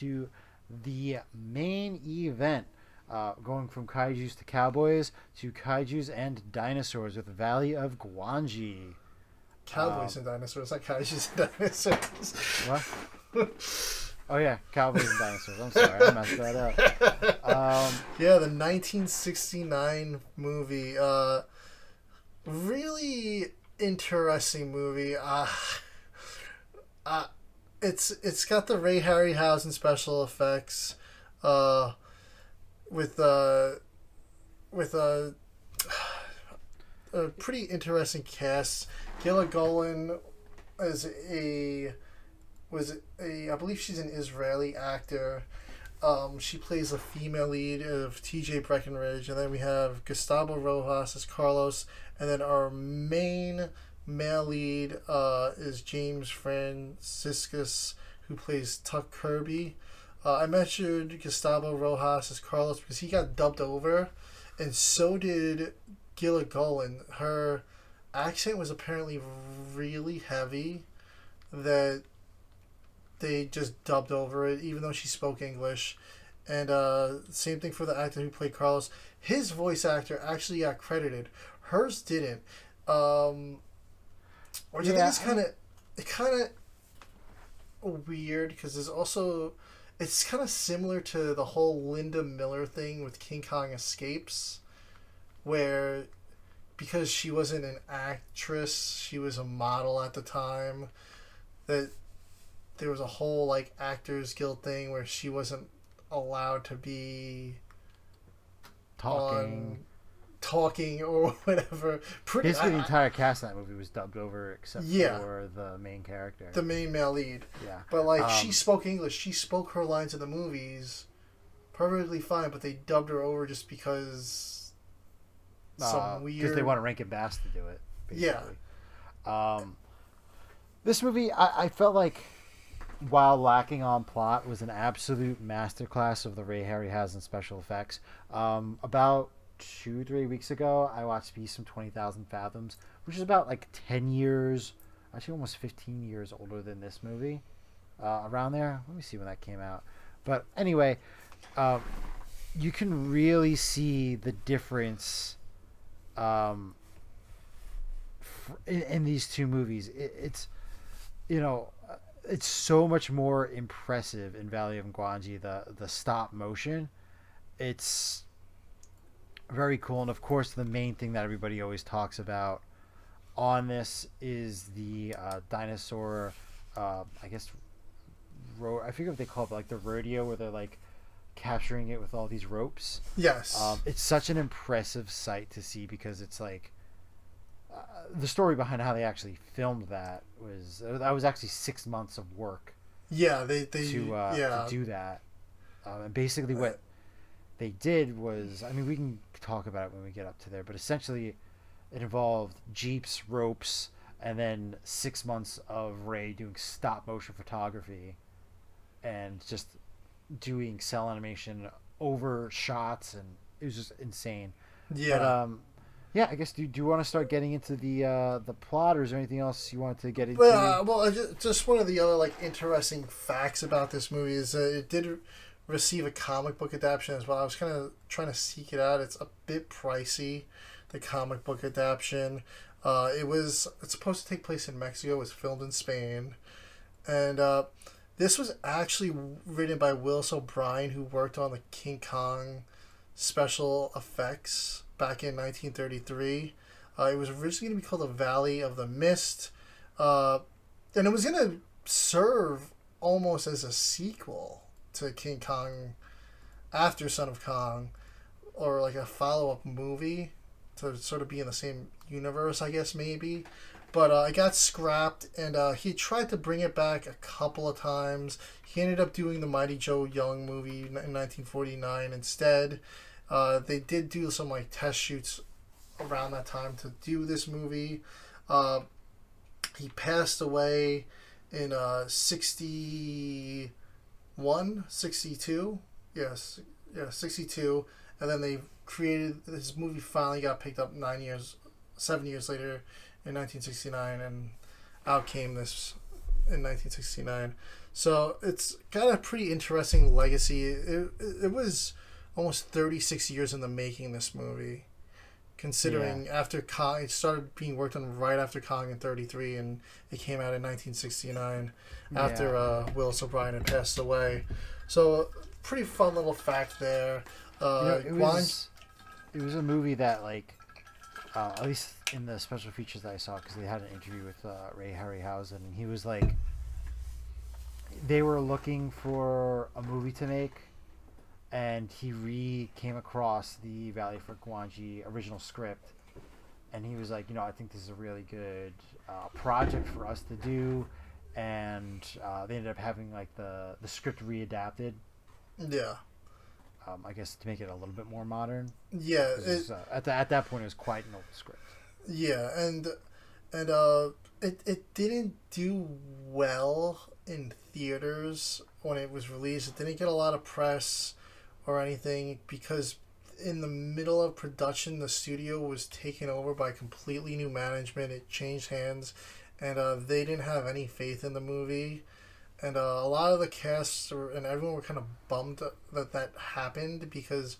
into the main event. Going from kaijus to cowboys to kaijus and dinosaurs with the Valley of Gwangi. Cowboys and dinosaurs, not kaijus and dinosaurs. What? Oh yeah, cowboys and dinosaurs. I'm sorry, I messed that up. Yeah, the 1969 movie. Really interesting movie. It's got the Ray Harryhausen special effects. With a pretty interesting cast. Gilligan I believe she's an Israeli actor. She plays the female lead of T.J. Breckenridge, and then we have Gustavo Rojas as Carlos, and then our main male lead is James Franciscus, who plays Tuck Kirby. I mentioned Gustavo Rojas as Carlos because he got dubbed over, and so did Gilligan. Her accent was apparently really heavy that they just dubbed over it, even though she spoke English. And same thing for the actor who played Carlos. His voice actor actually got credited. Hers didn't. Which I think is kind of weird because there's also... It's kind of similar to the whole Linda Miller thing with King Kong Escapes, where because she wasn't an actress, she was a model at the time, that there was a whole like Actors Guild thing where she wasn't allowed to be talking or whatever. Basically, the entire cast in that movie was dubbed over except for the main character. The main male lead. Yeah. But, like, she spoke English. She spoke her lines in the movies perfectly fine, but they dubbed her over just because some weird... Because they want Rankin Bass to do it, basically. Yeah. This movie, I felt like, while lacking on plot, was an absolute masterclass of the Ray Harryhausen special effects. About 2-3 weeks ago, I watched Beast from 20,000 Fathoms, which is about like 10 years, actually almost 15 years older than this movie. Around there. Let me see when that came out. But anyway, you can really see the difference in these two movies. It's, you know, it's so much more impressive in Valley of Gwangi, the stop motion. It's very cool, and of course the main thing that everybody always talks about on this is the dinosaur, I guess I forget what they call it, like the rodeo where they're like capturing it with all these ropes. Yes. It's such an impressive sight to see because it's like the story behind how they actually filmed that was actually 6 months of work. Yeah, to do that, and basically what they did was, I mean, we can talk about it when we get up to there, but essentially it involved jeeps, ropes, and then 6 months of Ray doing stop motion photography and just doing cell animation over shots, and it was just insane. Yeah. But, yeah, I guess do you want to start getting into the plot, or is there anything else you wanted to get into? Well, just one of the other like interesting facts about this movie is it did receive a comic book adaptation as well. I was kind of trying to seek it out. It's a bit pricey, the comic book adaptation. It's supposed to take place in Mexico. It was filmed in Spain, and this was actually written by Willis O'Brien, who worked on the King Kong special effects back in 1933. It was originally going to be called The Valley of the Mist, and it was going to serve almost as a sequel to King Kong after Son of Kong, or like a follow-up movie to sort of be in the same universe, I guess, maybe. But it got scrapped, and he tried to bring it back a couple of times. He ended up doing the Mighty Joe Young movie in 1949 instead. They did do some like test shoots around that time to do this movie. He passed away in 62. Yes, 62. And then they created this movie. Finally got picked up 7 years later in 1969, and out came this in 1969. So it's got a pretty interesting legacy. It was almost 36 years in the making, this movie. Considering after Kong, it started being worked on right after Kong in 33, and it came out in 1969 after Willis O'Brien had passed away. So, pretty fun little fact there. It was a movie that, like, at least in the special features that I saw, because they had an interview with Ray Harryhausen, and he was like, they were looking for a movie to make, and he came across the Valley for Gwangi original script, and he was like, I think this is a really good project for us to do, and they ended up having like the script readapted. Yeah. I guess to make it a little bit more modern. Yeah. At that point, it was quite an old script. Yeah, and it didn't do well in theaters when it was released. It didn't get a lot of press or anything because in the middle of production, the studio was taken over by completely new management. It changed hands, and they didn't have any faith in the movie. And a lot of the cast and everyone were kind of bummed that happened because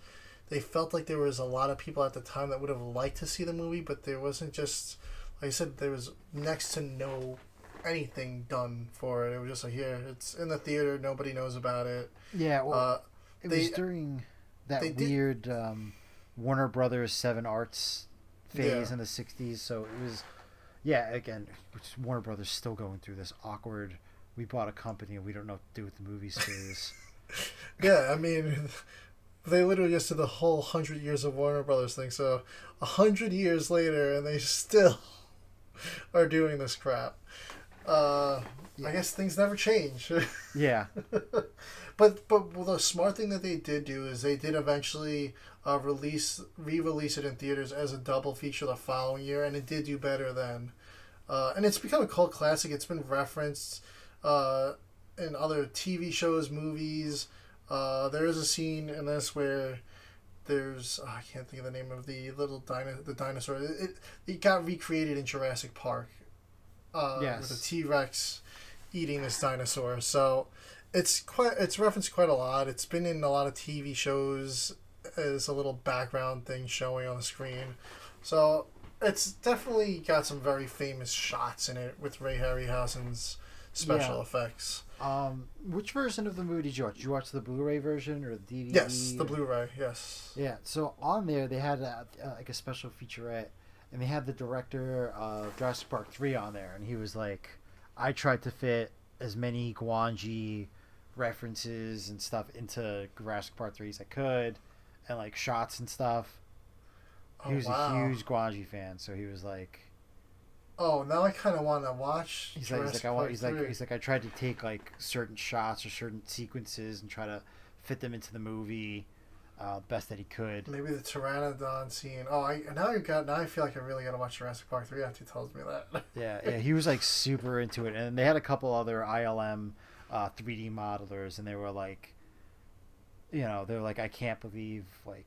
they felt like there was a lot of people at the time that would have liked to see the movie, but there wasn't just, like I said, there was next to no anything done for it. It was just like, here, it's in the theater, nobody knows about it. Yeah, well, it was during that weird Warner Brothers 7 Arts phase in the 60s, so it was, again, Warner Brothers still going through this awkward, we bought a company and we don't know what to do with the movie space. Yeah, I mean, they literally just did the whole 100 years of Warner Brothers thing, so 100 years later and they still are doing this crap. I guess things never change. Yeah. But the smart thing that they did do is they did eventually re-release it in theaters as a double feature the following year, and it did do better then. And it's become a cult classic. It's been referenced in other TV shows, movies. There is a scene in this where there's I can't think of the name of the little dinosaur. It got recreated in Jurassic Park. With a T-Rex eating this dinosaur. So it's referenced quite a lot. It's been in a lot of TV shows as a little background thing showing on the screen. So it's definitely got some very famous shots in it with Ray Harryhausen's special effects. Which version of the movie did you watch? Did you watch the Blu-ray version or the DVD? Yes, the Blu-ray. Yes. Yeah. So on there they had like a special featurette, and they had the director of Jurassic Park 3 on there, and he was like, I tried to fit as many Gwangi references and stuff into Jurassic Park 3 as I could, and like shots and stuff. He was a huge Gwangi fan, so he was like, oh, now I kind of want to watch. He's like, I tried to take like certain shots or certain sequences and try to fit them into the movie best that he could. Maybe the Pteranodon scene. Oh, now I feel like I really got to watch Jurassic Park 3 after he tells me that. Yeah, he was like super into it, and they had a couple other ILM 3D modelers, and they were like, they're like, I can't believe like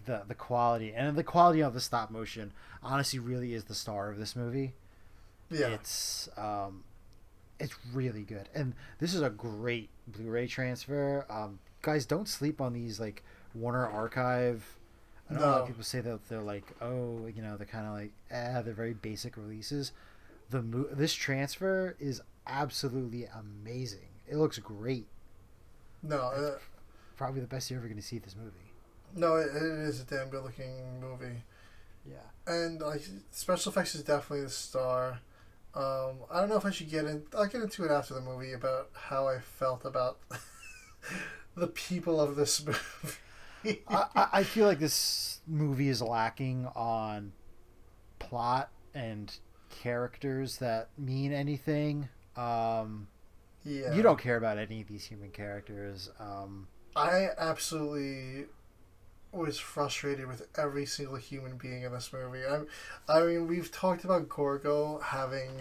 the quality, and the quality of the stop motion honestly really is the star of this movie. Yeah, it's really good, and this is a great Blu-ray transfer. Guys, don't sleep on these like Warner Archive. I know a lot of people say that they're like, they're kind of like, they're very basic releases. This transfer is absolutely amazing. It looks great. No, probably the best you're ever going to see this movie. No, it is a damn good looking movie. Yeah, and like special effects is definitely the star. I don't know if I should I'll get into it after the movie about how I felt about the people of this movie. I feel like this movie is lacking on plot and characters that mean anything. You don't care about any of these human characters. I absolutely was frustrated with every single human being in this movie. I mean, we've talked about Gorgo having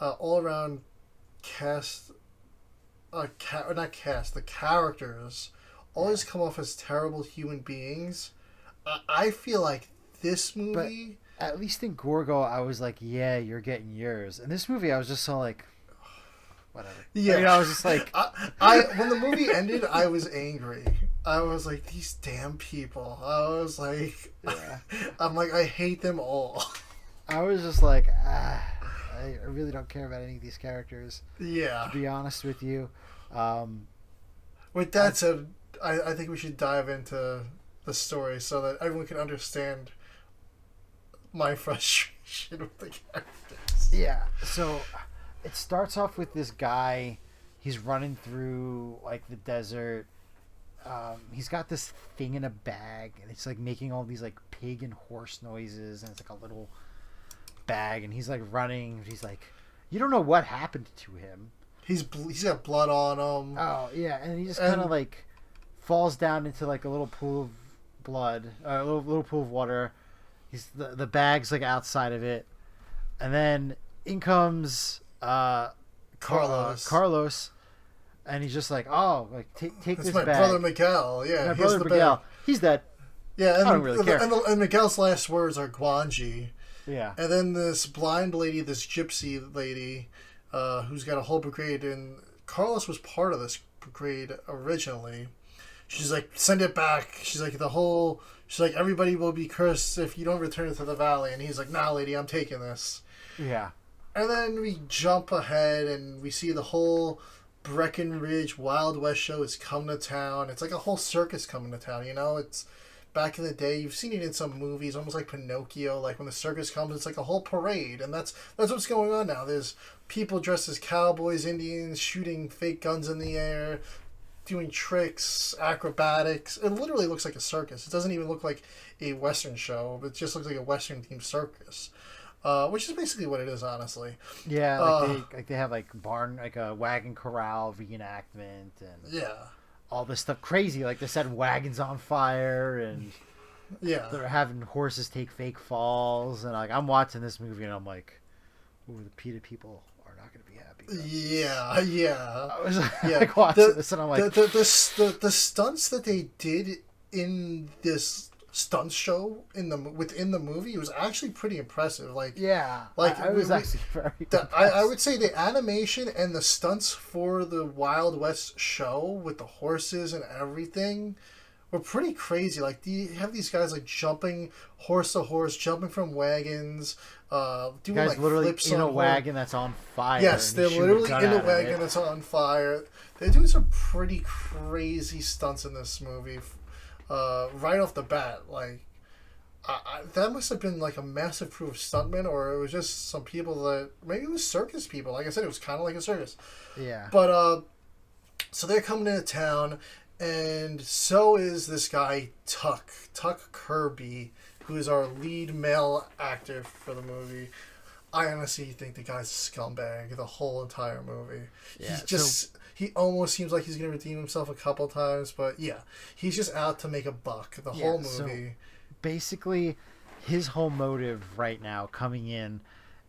all around cast, not cast, the characters always come off as terrible human beings. I feel like this movie... But at least in Gorgo, I was like, yeah, you're getting yours. In this movie, I was just so like... whatever. Yeah. I was just like, I when the movie ended, I was angry. I was like, these damn people. I was like, yeah. I'm like, I hate them all. I was just like, I really don't care about any of these characters. Yeah. To be honest with you. With that said, I think we should dive into the story so that everyone can understand my frustration with the characters. Yeah. So it starts off with this guy. He's running through like the desert. He's got this thing in a bag, and it's like making all these like pig and horse noises, and it's like a little bag, and he's like running. He's like, you don't know what happened to him. He's got blood on him. Oh yeah, and he just kind of like falls down into like a little pool of blood, a little pool of water. The bag's like outside of it, and then in comes Carlos, and he's just like, oh, like take That's this my bag. brother Miguel. Yeah, My brother Miguel. He's dead. Yeah, and I don't really care. And Miguel's last words are Gwangi. Yeah. And then this blind lady, this gypsy lady, who's got a whole brigade, and Carlos was part of this brigade originally. She's like, send it back. She's like, everybody will be cursed if you don't return it to the valley. And he's like, nah, lady, I'm taking this. Yeah. And then we jump ahead and we see the whole Breckenridge Wild West show is coming to town. It's like a whole circus coming to town, you know? It's back in the day. You've seen it in some movies, almost like Pinocchio. Like when the circus comes, it's like a whole parade. And that's what's going on now. There's people dressed as cowboys, Indians, shooting fake guns in the air, doing tricks, acrobatics. It literally looks like a circus. It doesn't even look like a Western show. It just looks like a Western-themed circus. Which is basically what it is, honestly. Yeah, like they have like a wagon corral reenactment and yeah, all this stuff crazy. Like they set wagons on fire and yeah, they're having horses take fake falls, and like I'm watching this movie and I'm like, ooh, the PETA people are not going to be happy. Yeah. I was like watching this and I'm like, the stunts that they did in this stunt show within the movie was actually pretty impressive. Like, yeah, like I was actually very I would say the animation and the stunts for the Wild West show with the horses and everything were pretty crazy. Like, you have these guys like jumping horse to horse, jumping from wagons, doing guys like literally flips in on a wagon that's on fire. Yes, they're literally in a wagon that's on fire. They're doing some pretty crazy stunts in this movie. Right off the bat, like that must have been like a massive crew of stuntmen, or it was just some people that maybe it was circus people. Like I said, it was kind of like a circus. Yeah. But so they're coming into town, and so is this guy Tuck Kirby, who is our lead male actor for the movie. I honestly think the guy's a scumbag the whole entire movie. Yeah, He almost seems like he's going to redeem himself a couple times, but yeah, he's just out to make a buck the whole movie. So basically, his whole motive right now coming in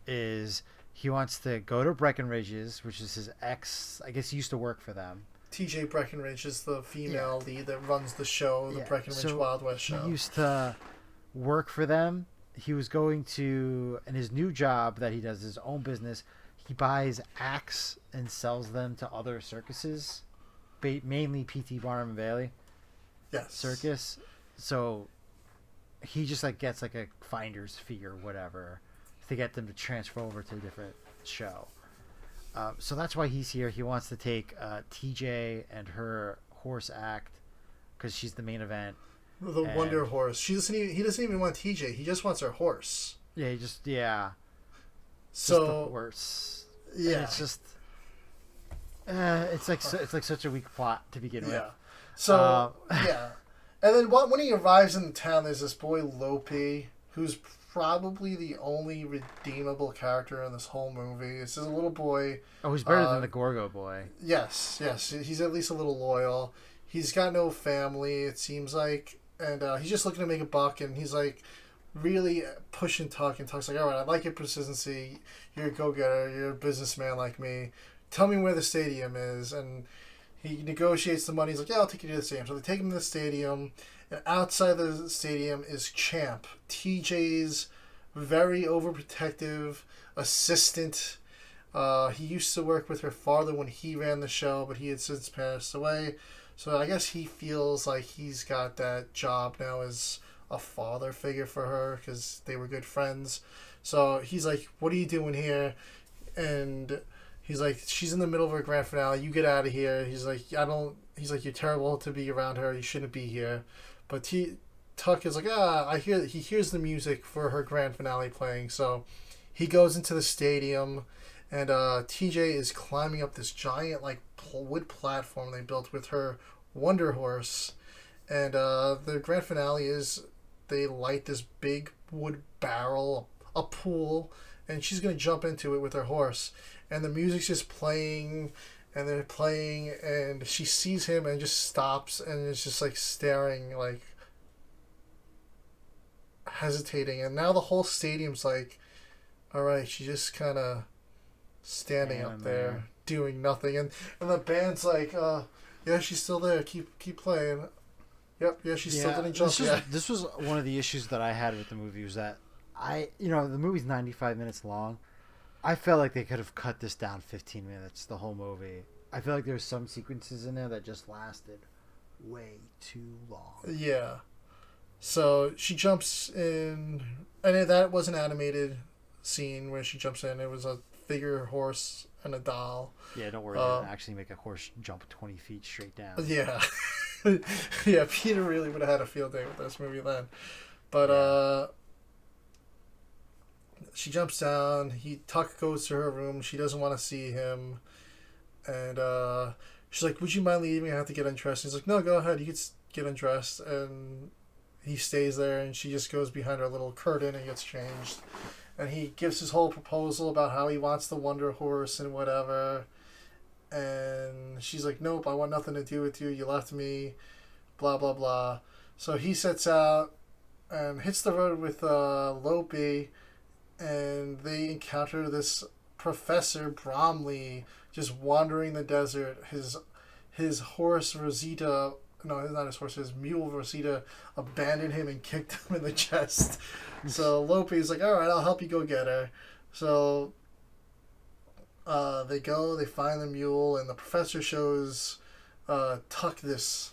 is he wants to go to Breckenridge's, which is his ex. I guess he used to work for them. TJ Breckenridge is the female lead that runs the show, the Breckenridge Wild West show. He used to work for them. He was going to, in his new job that he does, his own business, he buys acts and sells them to other circuses, mainly P.T. Barnum and Bailey. Yes. Circus. So he just like gets like a finder's fee or whatever to get them to transfer over to a different show. So that's why he's here. He wants to take TJ and her horse act because she's the main event. The Wonder Horse. He doesn't even want TJ. He just wants her horse. Yeah, So just the horse. Yeah, and it's just it's like such a weak plot to begin with. So yeah, and then when he arrives in the town, there's this boy Lope, who's probably the only redeemable character in this whole movie. It's just a little boy. Oh, he's better than the Gorgo boy. Yes, he's at least a little loyal. He's got no family, it seems like, and he's just looking to make a buck. And he's like really pushing Tuck, and Tuck's like, all right, I like your persistency. You're a go-getter. You're a businessman like me. Tell me where the stadium is. And he negotiates the money. He's like, yeah, I'll take you to the stadium. So they take him to the stadium. And outside the stadium is Champ, TJ's very overprotective assistant. He used to work with her father when he ran the show, but he had since passed away. So I guess he feels like he's got that job now as a father figure for her because they were good friends. So he's like, "What are you doing here?" And he's like, "She's in the middle of her grand finale. You get out of here." He's like, "I don't." He's like, "You're terrible to be around her. You shouldn't be here." But Tuck is like, I hear he hears the music for her grand finale playing, so he goes into the stadium, and TJ is climbing up this giant like wood platform they built with her Wonder Horse, and the grand finale is they light this big wood barrel, a pool, and she's gonna jump into it with her horse, and the music's just playing. And they're playing, and she sees him and just stops and is just like staring, like hesitating. And now the whole stadium's like, all right, she's just kind of standing up there doing nothing. And the band's like, yeah, she's still there. Keep playing. Yep, yeah, she still didn't jump yet. This was one of the issues that I had with the movie was that the movie's 95 minutes long. I felt like they could have cut this down 15 minutes, the whole movie. I feel like there's some sequences in there that just lasted way too long. Yeah. So she jumps in, and that was an animated scene where she jumps in. It was a figure horse and a doll. Yeah, don't worry. They didn't actually make a horse jump 20 feet straight down. Yeah. Yeah, Peter really would have had a field day with this movie then. But, she jumps down. Tuck goes to her room. She doesn't want to see him. And she's like, "Would you mind leaving? I have to get undressed." He's like, "No, go ahead. You can get undressed." And he stays there, and she just goes behind her little curtain and gets changed. And he gives his whole proposal about how he wants the Wonder Horse and whatever. And she's like, "Nope, I want nothing to do with you. You left me, blah, blah, blah." So he sets out and hits the road with Lopi. And they encounter this Professor Bromley just wandering the desert. His horse Rosita, no, not his horse, his mule Rosita abandoned him and kicked him in the chest. So Lopi's like, "All right, I'll help you go get her." So they find the mule, and the professor shows Tuck this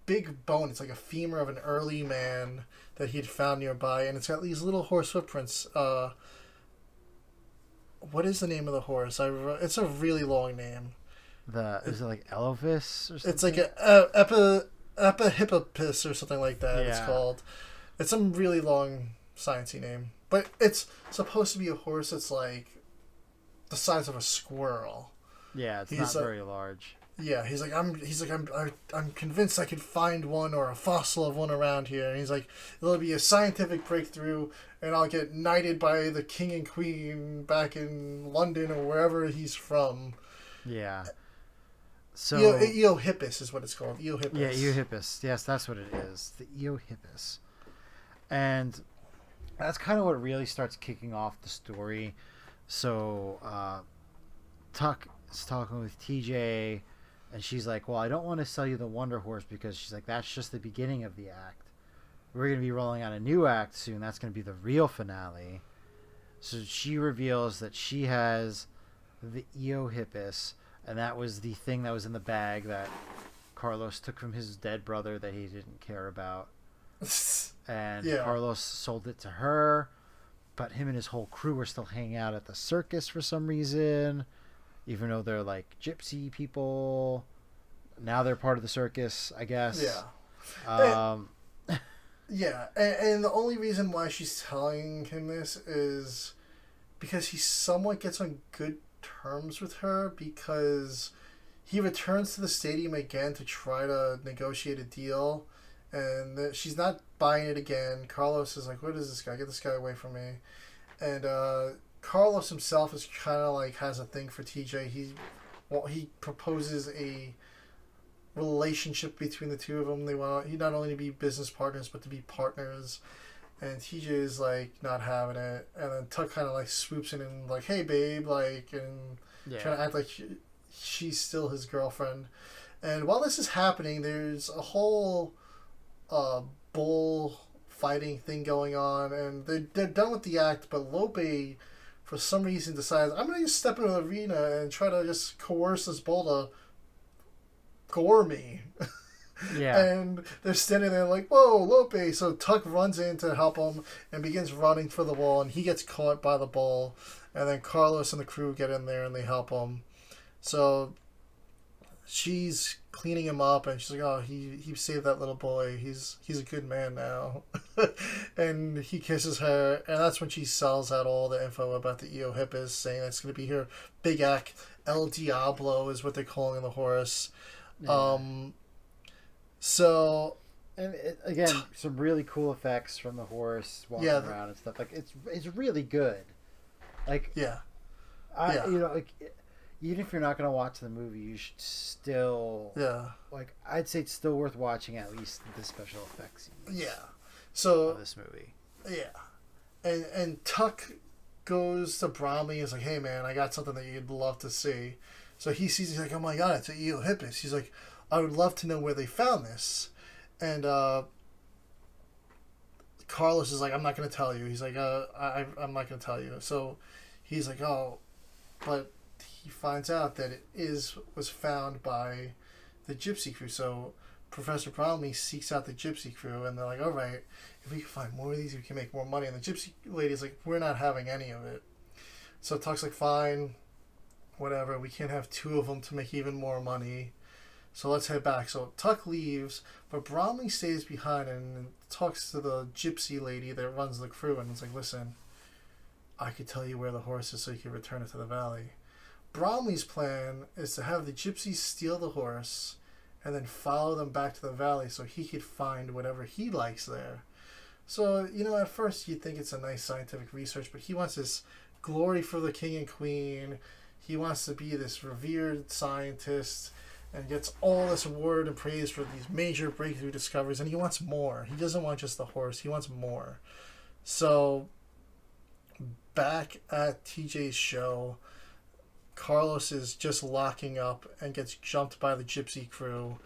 big bone. It's like a femur of an early man that he'd found nearby, and it's got these little horse footprints. What is the name of the horse? It's a really long name. Is it like Elvis or something? It's like Epihippopus or something like that. Yeah. It's called. It's some really long sciencey name, but it's supposed to be a horse that's like the size of a squirrel. Yeah, it's not very large. Yeah, I'm convinced I could find one or a fossil of one around here. And he's like, "It'll be a scientific breakthrough, and I'll get knighted by the king and queen back in London or wherever he's from." Yeah. So Eohippus is what it's called. Eohippus. Yeah, Eohippus. Yes, that's what it is. The Eohippus. And that's kind of what really starts kicking off the story. So Tuck is talking with TJ. And she's like, "Well, I don't want to sell you the Wonder Horse," because she's like, "That's just the beginning of the act. We're going to be rolling out a new act soon. That's going to be the real finale." So she reveals that she has the Eohippus, and that was the thing that was in the bag that Carlos took from his dead brother that he didn't care about. And Carlos sold it to her, but him and his whole crew were still hanging out at the circus for some reason. Even though they're like gypsy people, now they're part of the circus, I guess. Yeah. And the only reason why she's telling him this is because he somewhat gets on good terms with her, because he returns to the stadium again to try to negotiate a deal, and she's not buying it again. Carlos is like, "What is this guy? Get this guy away from me." And Carlos himself is kind of like has a thing for TJ. He proposes a relationship between the two of them. They want not only to be business partners but to be partners. And TJ is like not having it. And then Tuck kind of like swoops in and like, "Hey babe," like, and trying to act like she's still his girlfriend. And while this is happening, there's a whole bull fighting thing going on, and they're done with the act. But Lope, for some reason decides, I'm going to just step into the arena and try to just coerce this bull to gore me. Yeah. And they're standing there like, whoa, Lope. So Tuck runs in to help him and begins running for the bull, and he gets caught by the bull. And then Carlos and the crew get in there and they help him. So she's cleaning him up, and she's like, oh, he saved that little boy. He's a good man now. And he kisses her, and that's when she sells out all the info about the Eohippus, saying that's going to be her big act. El Diablo is what they're calling the horse. Yeah. So, and again, some really cool effects from the horse walking around and stuff. Like it's really good. Like like even if you're not gonna watch the movie, you should still like I'd say it's still worth watching at least the special effects. So of this movie. And Tuck goes to Bromley and is like, hey man, I got something that you'd love to see. So he sees, he's like, oh my god, it's an Eohippus. He's like, I would love to know where they found this. And Carlos is like, I'm not going to tell you. He's like, I'm not going to tell you. So he's like, oh, but he finds out that it was found by the gypsy crew. So Professor Bromley seeks out the gypsy crew, and they're like, all right, if we can find more of these, we can make more money. And the gypsy lady's like, we're not having any of it. So Tuck's like, fine, whatever. We can't have two of them to make even more money. So let's head back. So Tuck leaves, but Bromley stays behind and talks to the gypsy lady that runs the crew, and it's like, listen, I could tell you where the horse is so you can return it to the valley. Bromley's plan is to have the gypsies steal the horse and then follow them back to the valley so he could find whatever he likes there. So, at first you'd think it's a nice scientific research, but he wants this glory for the king and queen. He wants to be this revered scientist and gets all this award and praise for these major breakthrough discoveries, and he wants more. He doesn't want just the horse. He wants more. So, back at TJ's show, Carlos is just locking up and gets jumped by the gypsy crew,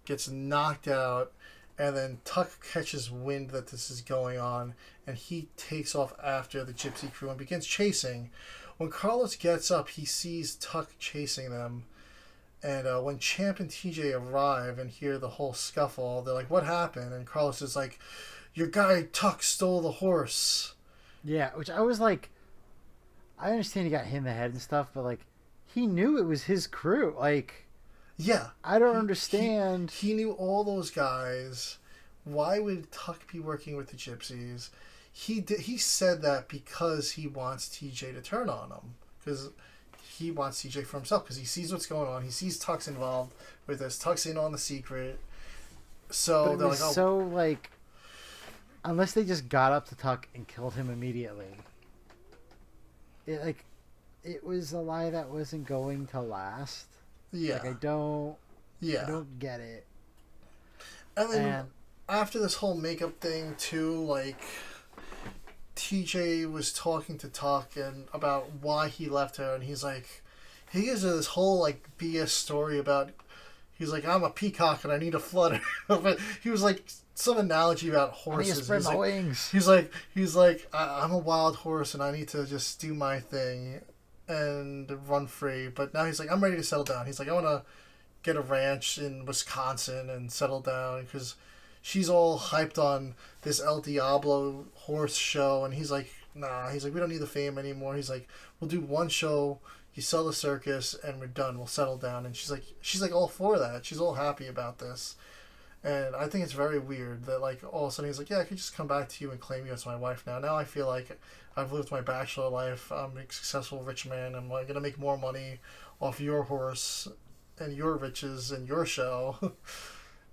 gets knocked out, and then Tuck catches wind that this is going on, and he takes off after the gypsy crew and begins chasing. When Carlos gets up, he sees Tuck chasing them. And when Champ and TJ arrive and hear the whole scuffle, they're like, what happened? And Carlos is like, your guy Tuck stole the horse. Yeah, which I was like, I understand he got hit in the head and stuff, but like, he knew it was his crew. Like, yeah. I don't understand. He knew all those guys. Why would Tuck be working with the gypsies? He said that because he wants TJ to turn on him. Because he wants TJ for himself, because he sees what's going on. He sees Tuck's involved with this. Tuck's in on the secret. So they're like, oh. So, like, unless they just got up to Tuck and killed him immediately, it was a lie that wasn't going to last. Yeah. Like, I don't get it. And then after this whole makeup thing, too, like, TJ was talking to Tuck and about why he left her, and he's like, he gives her this whole like BS story about, he's like, I'm a peacock and I need a flutter. But he was like some analogy about horses. I need to spread my wings. He's like, I'm a wild horse and I need to just do my thing and run free. But now he's like, I'm ready to settle down. He's like, I want to get a ranch in Wisconsin and settle down, because she's all hyped on this El Diablo horse show, and he's like, nah. He's like, we don't need the fame anymore. He's like, we'll do one show, you sell the circus, and we're done. We'll settle down. And she's like all for that. She's all happy about this. And I think it's very weird that, like, all of a sudden he's like, yeah, I could just come back to you and claim you as my wife now. Now I feel like I've lived my bachelor life. I'm a successful rich man. I'm like, going to make more money off your horse and your riches and your show.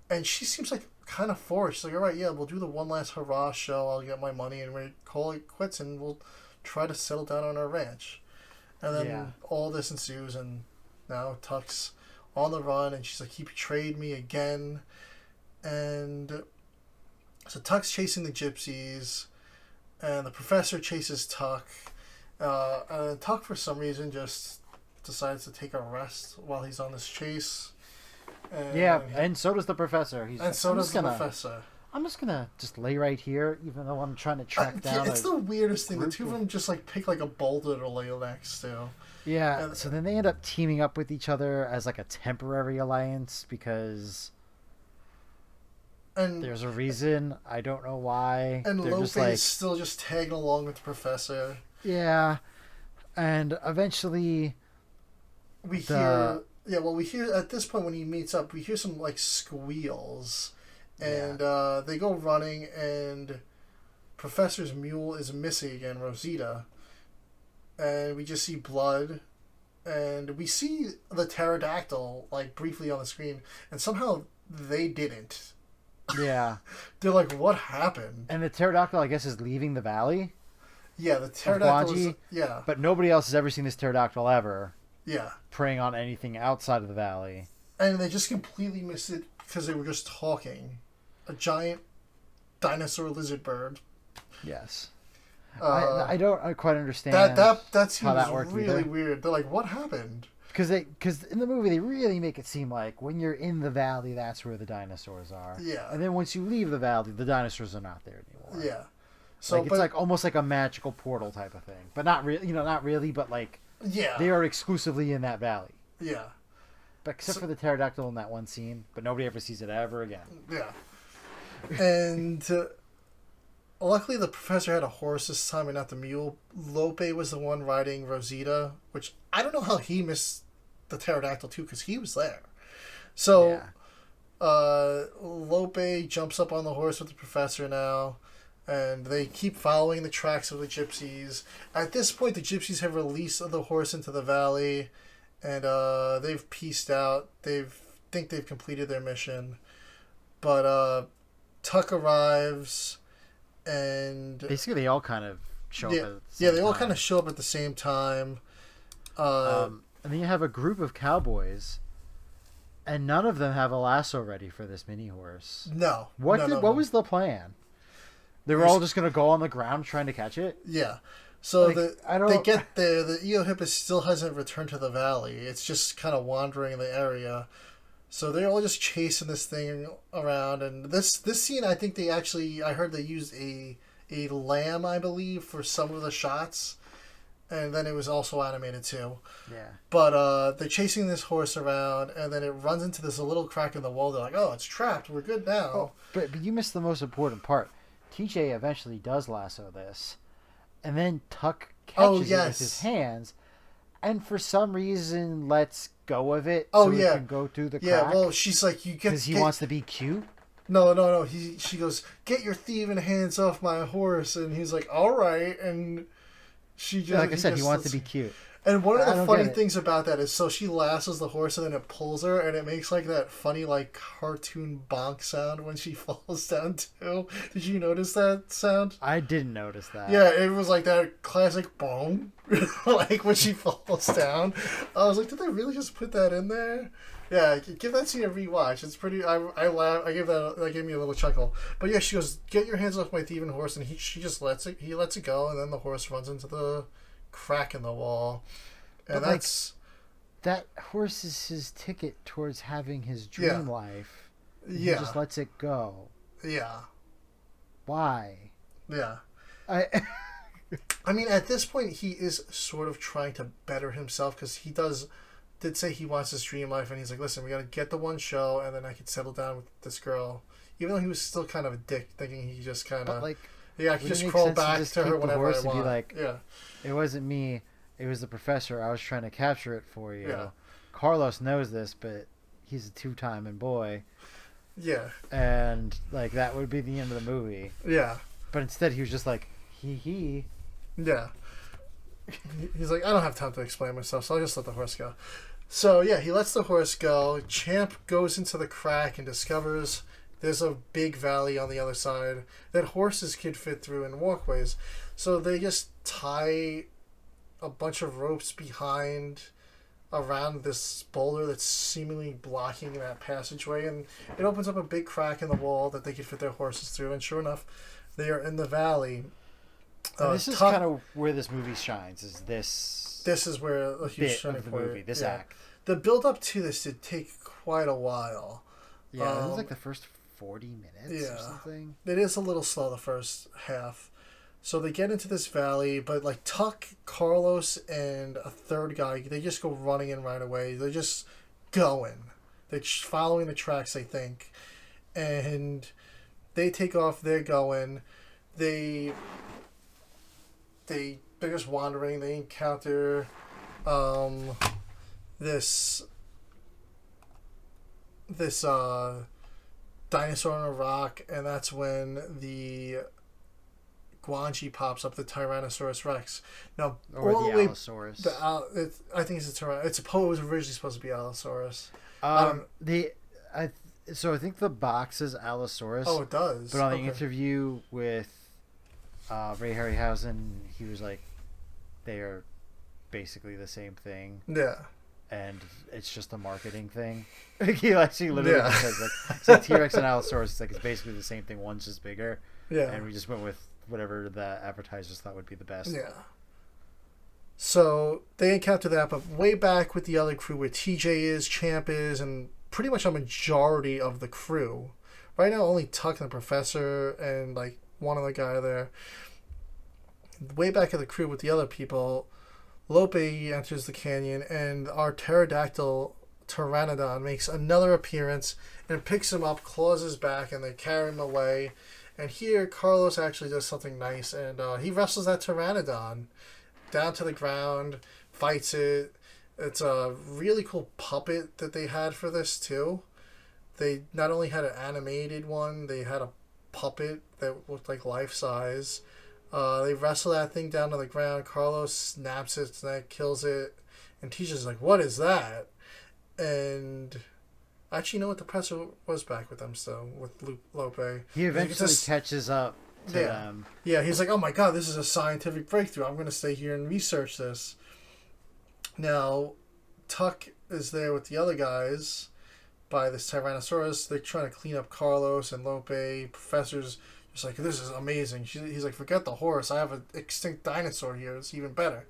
And she seems like kind of for it. She's like, all right, yeah, we'll do the one last hurrah show. I'll get my money and we call it quits, and we'll try to settle down on our ranch. And then all this ensues, and now Tuck's on the run, and she's like, he betrayed me again. And so Tuck's chasing the gypsies, and the professor chases Tuck. And Tuck, for some reason, just decides to take a rest while he's on this chase. And so does the professor. So does the professor. I'm just gonna just lay right here, even though I'm trying to track down. It's the weirdest thing. The group two of them just like pick like a boulder to lay next to. Yeah, And, so then they end up teaming up with each other as like a temporary alliance because and there's a reason. I don't know why. And They're Lope just like, is still just tagging along with the professor. yeah, and eventually We hear at this point when he meets up, we hear some like squeals, and they go running, and Professor's mule is missing again, Rosita, and we just see blood, and we see the pterodactyl like briefly on the screen, and somehow they didn't. Yeah. They're like, what happened? And the pterodactyl, I guess, is leaving the valley. Yeah, the pterodactyl Gwangi, is, yeah. But nobody else has ever seen this pterodactyl ever. Yeah. Preying on anything outside of the valley. And they just completely missed it because they were just talking. A giant dinosaur lizard bird. Yes. I don't quite understand that seems how that worked really either. weird. They're like, what happened? Because in the movie they really make it seem like when you're in the valley, that's where the dinosaurs are. Yeah. And then once you leave the valley, the dinosaurs are not there anymore. Yeah. So it's like almost like a magical portal type of thing, but not really. Not really, but like they are exclusively in that valley. Yeah. But except for the pterodactyl in that one scene, but nobody ever sees it ever again. Yeah. And luckily the professor had a horse this time and not the mule. Lope was the one riding Rosita, which I don't know how he missed the pterodactyl too, because he was there. So Lope jumps up on the horse with the professor now, and they keep following the tracks of the gypsies. At this point, the gypsies have released the horse into the valley, and they've pieced out. Think they've completed their mission. But Tuck arrives, and basically they all kind of show up at the same they all time. kind of show up at the same time. And then you have a group of cowboys, and none of them have a lasso ready for this mini horse. No. What was the plan? They were all just going to go on the ground trying to catch it? Yeah. So Like, they get there. The Eohippus still hasn't returned to the valley. It's just kind of wandering in the area. So they're all just chasing this thing around. And this scene, I think I heard they used a lamb, I believe, for some of the shots. And then it was also animated too. Yeah. But they're chasing this horse around, and then it runs into this little crack in the wall. They're like, oh, it's trapped. We're good now. Oh, but you missed the most important part. TJ eventually does lasso this, and then Tuck catches it with his hands, and for some reason lets go of it so it can go through the crack. Yeah, well, she's like, you get... Because he wants to be cute? No. She goes, get your thieving hands off my horse, and he's like, all right, and... She just, like I said, he wants to be cute. And one of the funny things about that is, so she lassos the horse and then it pulls her, and it makes like that funny like cartoon bonk sound when she falls down too. Did you notice that sound? I didn't notice that. Yeah, it was like that classic boom, like when she falls down. I was like, did they really just put that in there? Yeah, give that scene a rewatch. It's pretty. I laugh. That gave me a little chuckle. But yeah, she goes, "Get your hands off my thieving horse," and she just lets it. He lets it go, and then the horse runs into the crack in the wall, and that's that horse is his ticket towards having his dream life. Yeah, he just lets it go. Yeah. Why? Yeah. I mean, at this point, he is sort of trying to better himself because he did say he wants his dream life, and he's like, listen, we got to get the one show, and then I could settle down with this girl. Even though he was still kind of a dick, thinking he just kind of... I could just crawl back to her whenever I want. Be like, it wasn't me, it was the professor. I was trying to capture it for you. Yeah. Carlos knows this, but he's a two-timing boy. Yeah. And, like, that would be the end of the movie. Yeah. But instead, he was just like, hee. Yeah. He's like, I don't have time to explain myself, so I'll just let the horse go. So, yeah, he lets the horse go. Champ goes into the crack and discovers there's a big valley on the other side that horses can fit through in walkways. So they just tie a bunch of ropes around this boulder that's seemingly blocking that passageway, and it opens up a big crack in the wall that they can fit their horses through, and sure enough, they are in the valley. This is kind of where this movie shines. This is where a huge shining of the point. movie. This act. The build up to this did take quite a while. Yeah, this is like the first 40 minutes or something. It is a little slow the first half. So they get into this valley, but like Tuck, Carlos, and a third guy, they just go running in right away. They're just going. They're following the tracks, I think. And they take off, they're going. They're just wandering. They encounter this dinosaur on a rock, and that's when the Gwangi pops up, the Tyrannosaurus Rex. Now, or the Allosaurus. I think it's a Tyrannosaurus. It's originally supposed to be Allosaurus. So I think the box is Allosaurus. Oh, it does. But on the interview with Ray Harryhausen, he was like, they are basically the same thing. Yeah. And it's just a marketing thing. He actually literally says like T-Rex and Allosaurus. It's basically the same thing. One's just bigger. Yeah. And we just went with whatever the advertisers thought would be the best. Yeah. So they encounter that, but way back with the other crew where TJ is, Champ is, and pretty much a majority of the crew. Right now, only Tuck and the Professor and like one other guy there. Way back of the crew with the other people, Lope enters the canyon, and our pterodactyl Pteranodon makes another appearance and picks him up, claws his back, and they carry him away. And here, Carlos actually does something nice, and he wrestles that Pteranodon down to the ground, fights it. It's a really cool puppet that they had for this, too. They not only had an animated one, they had a puppet that looked like life-size. They wrestle that thing down to the ground. Carlos snaps its neck, kills it, and TJ's like, "What is that?" And I actually know what the professor was back with them still, with Lope. He eventually catches up to them. Yeah, he's like, "Oh my god, this is a scientific breakthrough. I'm going to stay here and research this." Now, Tuck is there with the other guys by this Tyrannosaurus. They're trying to clean up Carlos and Lope. Professor's just like, "This is amazing." He's like, "Forget the horse. I have an extinct dinosaur here. It's even better."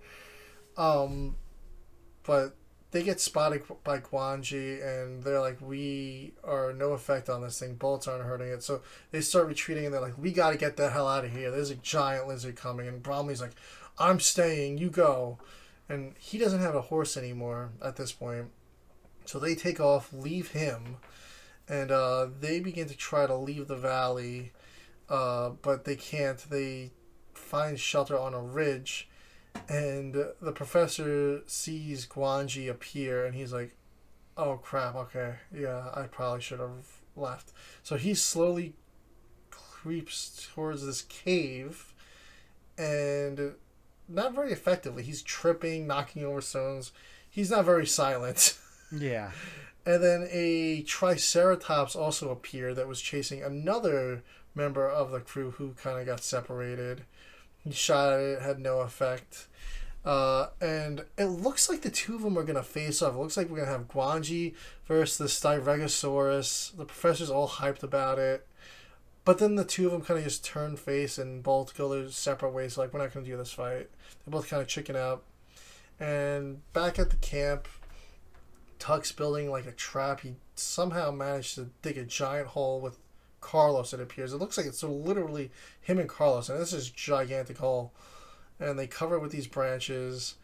But they get spotted by Gwangi, and they're like, "We are no effect on this thing. Bullets aren't hurting it." So they start retreating, and they're like, "We got to get the hell out of here. There's a giant lizard coming." And Bromley's like, "I'm staying. You go." And he doesn't have a horse anymore at this point. So they take off, leave him, and they begin to try to leave the valley, but they can't. They find shelter on a ridge, and the professor sees Gwangi appear, and he's like, "Oh crap, okay, yeah, I probably should have left." So he slowly creeps towards this cave, and not very effectively. He's tripping, knocking over stones. He's not very silent. Yeah. And then a Triceratops also appeared that was chasing another member of the crew who kind of got separated. He shot at it, had no effect. And it looks like the two of them are going to face off. It looks like we're going to have Gwangi versus the Styragosaurus. The professor's all hyped about it. But then the two of them kind of just turn face and both go their separate ways. Like, we're not going to do this fight. They both kind of chicken out. And back at the camp, Tuck's building like a trap. He somehow managed to dig a giant hole with Carlos, it appears. It looks like it's literally him and Carlos. And this is a gigantic hole. And they cover it with these branches.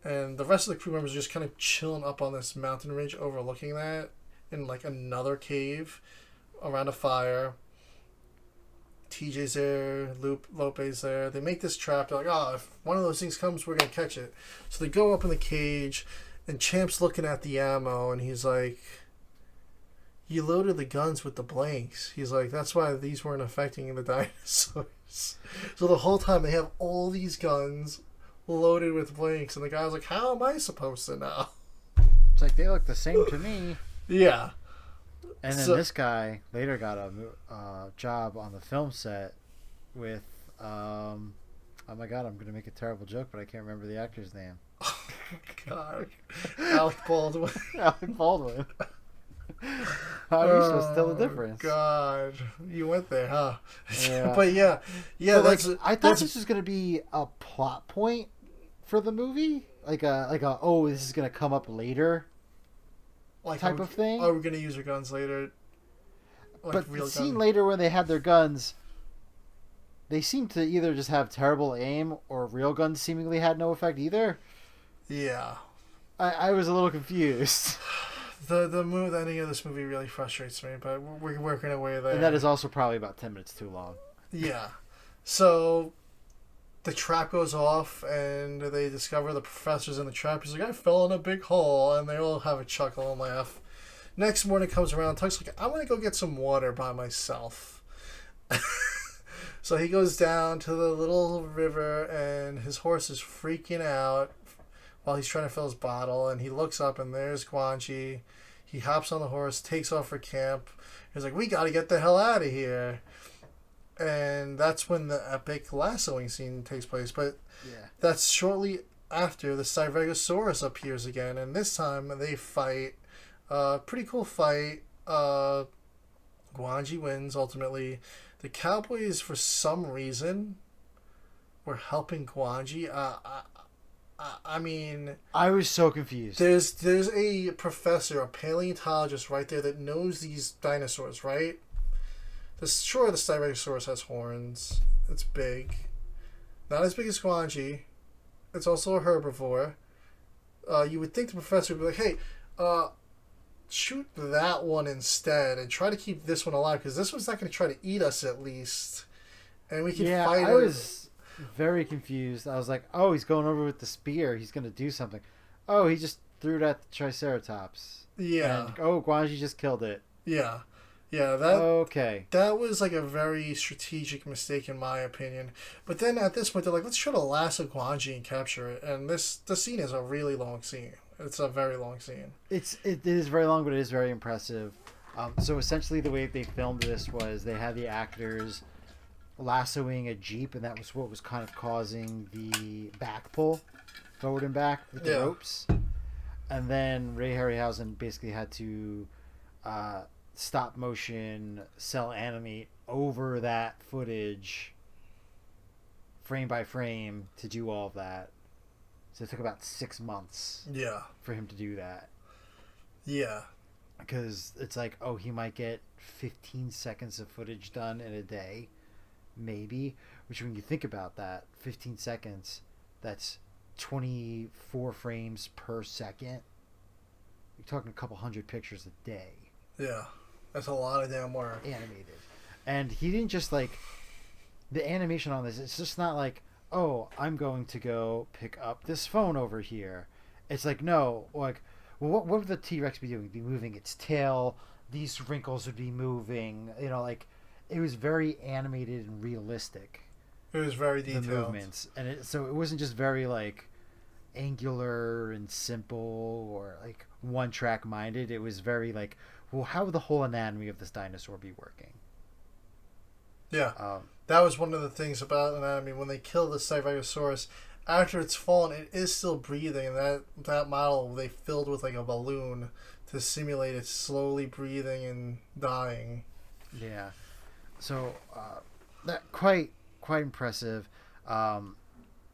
And the rest of the crew members are just kind of chilling up on this mountain ridge overlooking that in like another cave around a fire. TJ's there, Lope's there. They make this trap. They're like, "Oh, if one of those things comes, we're going to catch it." So they go up in the cage, and Champ's looking at the ammo, and he's like, "You loaded the guns with the blanks." He's like, "That's why these weren't affecting the dinosaurs." So the whole time they have all these guns loaded with blanks, and the guy's like, "How am I supposed to know?" It's like, they look the same to me. Yeah. And then this guy later got a job on the film set with, oh my god, I'm going to make a terrible joke, but I can't remember the actor's name. Oh, God. Alec Baldwin. Alec Baldwin. How are you supposed to tell the difference? God. You went there, huh? Yeah. But yeah. Yeah, but I thought this was going to be a plot point for the movie. Like a oh, this is going to come up later. Like type of thing. Are we going to use our guns later? But real the scene gun. later when they had their guns, they seemed to either just have terrible aim or real guns seemingly had no effect either. Yeah. I was a little confused. The ending of this movie really frustrates me, but we're working our way there. And that is also probably about 10 minutes too long. Yeah. So the trap goes off, and they discover the professor's in the trap. He's like, I fell in a big hole, and they all have a chuckle and laugh. Next morning comes around, Tuck's like, I'm going to go get some water by myself. So he goes down to the little river, and his horse is freaking out while he's trying to fill his bottle, and he looks up, and there's Gwangi. He hops on the horse, takes off for camp. He's like, we got to get the hell out of here. And that's when the epic lassoing scene takes place. But that's shortly after the Styracosaurus appears again, and this time they fight. Pretty cool fight. Gwangi wins, ultimately. The Cowboys, for some reason, were helping Gwangi. I mean, I was so confused. There's a professor, a paleontologist right there that knows these dinosaurs, right? Sure, the Styracosaurus has horns. It's big. Not as big as Gwangi. It's also a herbivore. You would think the professor would be like, hey, shoot that one instead and try to keep this one alive, because this one's not going to try to eat us at least. And we can fight it. I was very confused. I was like, oh, he's going over with the spear. He's going to do something. Oh, he just threw it at the Triceratops. Yeah. And, oh, Gwangi just killed it. Yeah. Yeah, that was like a very strategic mistake in my opinion. But then at this point they're like, let's try to lasso Gwangi and capture it. And the scene is a really long scene. It's a very long scene. It is very long, but it is very impressive. So essentially the way they filmed this was they had the actors lassoing a Jeep, and that was what was kind of causing the back pull forward and back with the ropes. And then Ray Harryhausen basically had to stop motion cell animate over that footage frame by frame to do all of that. So it took about 6 months for him to do that. Yeah. Because it's like, oh, he might get 15 seconds of footage done in a day, maybe. Which, when you think about that, 15 seconds, that's 24 frames per second. You're talking a couple hundred pictures a day. Yeah. That's a lot of damn work. Animated. And he didn't just, like, the animation on this, it's just not like, oh, I'm going to go pick up this phone over here. It's like, no, like, well, what would the T-Rex be doing? Be moving its tail. These wrinkles would be moving. You know, like, it was very animated and realistic. It was very detailed. The movements. And so it wasn't just very, like, angular and simple or, like, one-track minded. It was very, like, well, how would the whole anatomy of this dinosaur be working? Yeah. That was one of the things about anatomy. When they kill the Styracosaurus, after it's fallen, it is still breathing. And that model they filled with like a balloon to simulate it slowly breathing and dying. Yeah. So that quite impressive.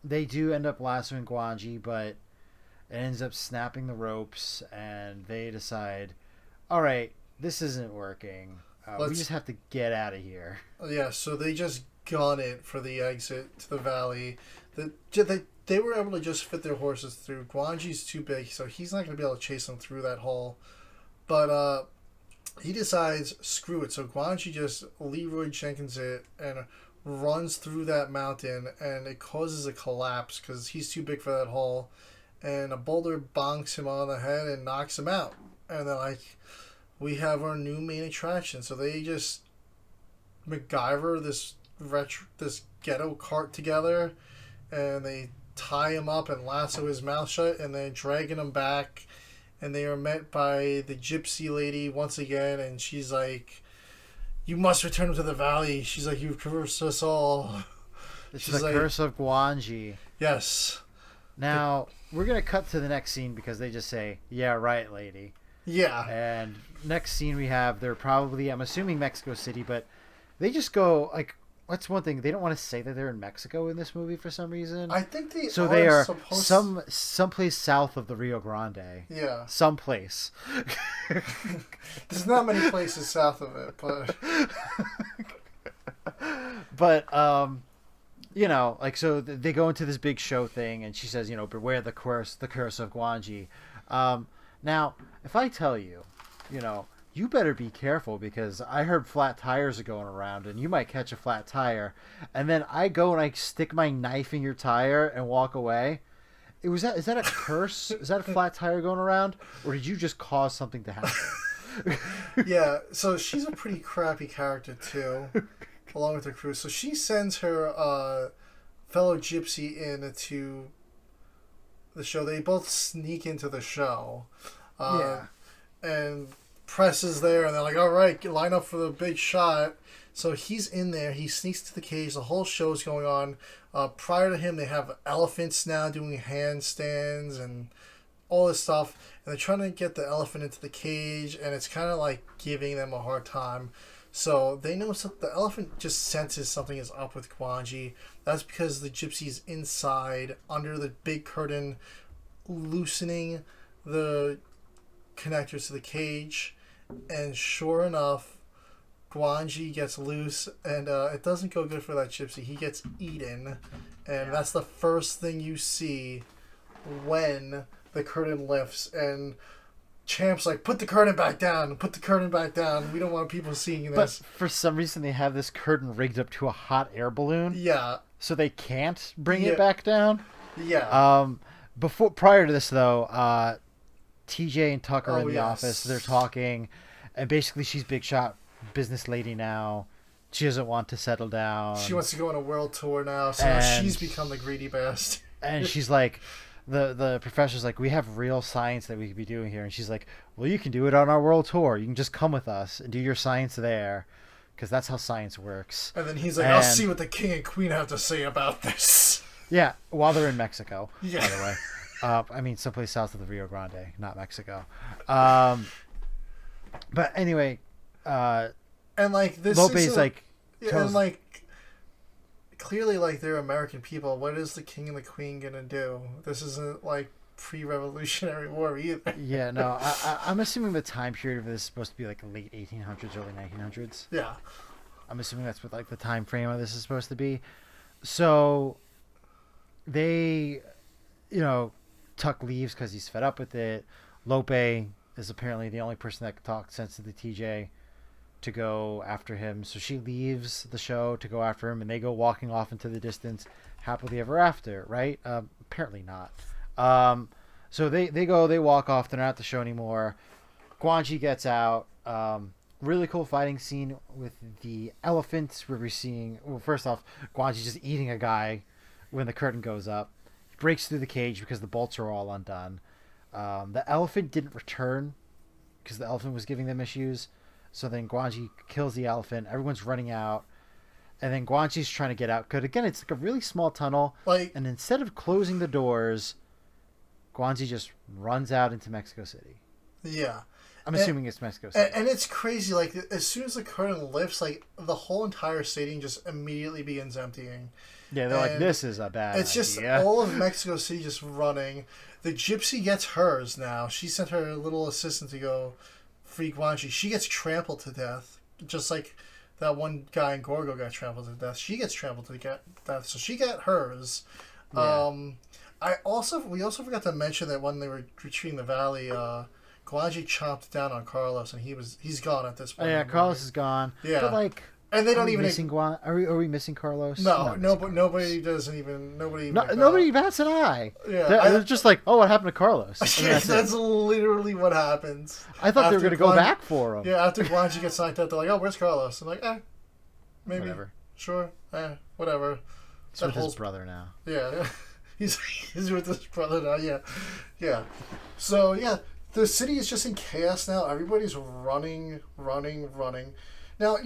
They do end up lassoing Gwangi, but it ends up snapping the ropes, and they decide, all right, this isn't working. We just have to get out of here. Yeah, so they just gun it for the exit to the valley. They were able to just fit their horses through. Gwangi's too big, so he's not going to be able to chase them through that hole. But he decides, screw it. So Gwangi just Leroy Jenkins it and runs through that mountain, and it causes a collapse because he's too big for that hole. And a boulder bonks him on the head and knocks him out. And they're like, we have our new main attraction. So they just MacGyver this ghetto cart together, and they tie him up and lasso his mouth shut, and they're dragging him back. And they are met by the gypsy lady once again, and she's like, you must return him to the valley. She's like, you've cursed us all. She's the curse of Gwangi. Yes. Now, we're going to cut to the next scene because they just say, yeah, right, lady. Yeah. And next scene we have, they're probably, I'm assuming Mexico City, but they just go, like, That's one thing. They don't want to say that they're in Mexico in this movie for some reason. I think They are supposed someplace south of the Rio Grande. Yeah. Someplace. There's not many places south of it, but so they go into this big show thing, and she says, beware the curse of Gwangi. Now, if I tell you, you better be careful, because I heard flat tires are going around and you might catch a flat tire. And then I go and I stick my knife in your tire and walk away. Is that a curse? Is that a flat tire going around? Or did you just cause something to happen? Yeah, so she's a pretty crappy character too, along with her crew. So she sends her fellow gypsy into the show. They both sneak into the show. And press is there, and they're like, all right, line up for the big shot. So he's in there. He sneaks to the cage. The whole show's going on. Prior to him, they have elephants now doing handstands and all this stuff. And they're trying to get the elephant into the cage, and it's kind of like giving them a hard time. So they know the elephant just senses something is up with Gwangi. That's because the gypsy's inside, under the big curtain, loosening the connectors to the cage. And sure enough, Gwangi gets loose, and it doesn't go good for that gypsy. He gets eaten, and that's the first thing you see when the curtain lifts. And Champ's like, put the curtain back down. Put the curtain back down. We don't want people seeing this. But for some reason, they have this curtain rigged up to a hot air balloon. Yeah. So they can't bring it back down. Yeah. Prior to this, though, TJ and Tucker are in the yes. office. They're talking, and basically she's big shot business lady now. She doesn't want to settle down. She wants to go on a world tour now, so now she's become the greedy bastard. And she's like, the professor's like, we have real science that we could be doing here. And she's like, well, you can do it on our world tour. You can just come with us and do your science there, because that's how science works. And then he's like, I'll see what the king and queen have to say about this. Yeah, while they're in Mexico, yeah. by the way. I mean, someplace south of the Rio Grande, not Mexico. But anyway, and like this Lope's and like clearly, like, they're American people. What is the king and the queen gonna do? This isn't like pre-Revolutionary War either. Yeah, no, I'm assuming the time period of this is supposed to be like late 1800s, early 1900s. Yeah, I'm assuming that's what like the time frame of this is supposed to be. So they, Tuck leaves because he's fed up with it. Lope is apparently the only person that can talk sense to the TJ to go after him. So she leaves the show to go after him, and they go walking off into the distance, happily ever after, right? Apparently not. So they walk off. They're not at the show anymore. Gwangi gets out. Really cool fighting scene with the elephants where we're seeing, well, first off, Gwangi's just eating a guy when the curtain goes up. Breaks through the cage because the bolts are all undone. The elephant didn't return because the elephant was giving them issues. So then Gwangi kills the elephant. Everyone's running out. And then Guanchi's trying to get out. Because again, it's like a really small tunnel. And instead of closing the doors, Gwangi just runs out into Mexico City. Yeah. I'm assuming it's Mexico City. And it's crazy. Like, as soon as the curtain lifts, like, the whole entire stadium just immediately begins emptying. Yeah, they're like, this is a bad idea. It's just all of Mexico City just running. The gypsy gets hers now. She sent her little assistant to go free Gwangi. She gets trampled to death. Just like that one guy in Gorgo got trampled to death. She gets trampled to death. So she got hers. Yeah. We also forgot to mention that when they were retreating the valley, Gwangi chopped down on Carlos, and he's gone at this point. Oh, yeah, Carlos is gone. Yeah. But like, and they don't even missing are we missing Carlos? Nobody doesn't even nobody bats an eye. Yeah, they're just like, oh, what happened to Carlos? That's literally what happens. I thought they were going to go back for him. Yeah, after Gwangi gets knocked out, they're like, oh, where's Carlos? I'm like, maybe, whatever. Sure, whatever. He's with his brother now. Yeah, he's with his brother now. Yeah. So yeah, the city is just in chaos now. Everybody's running. Now,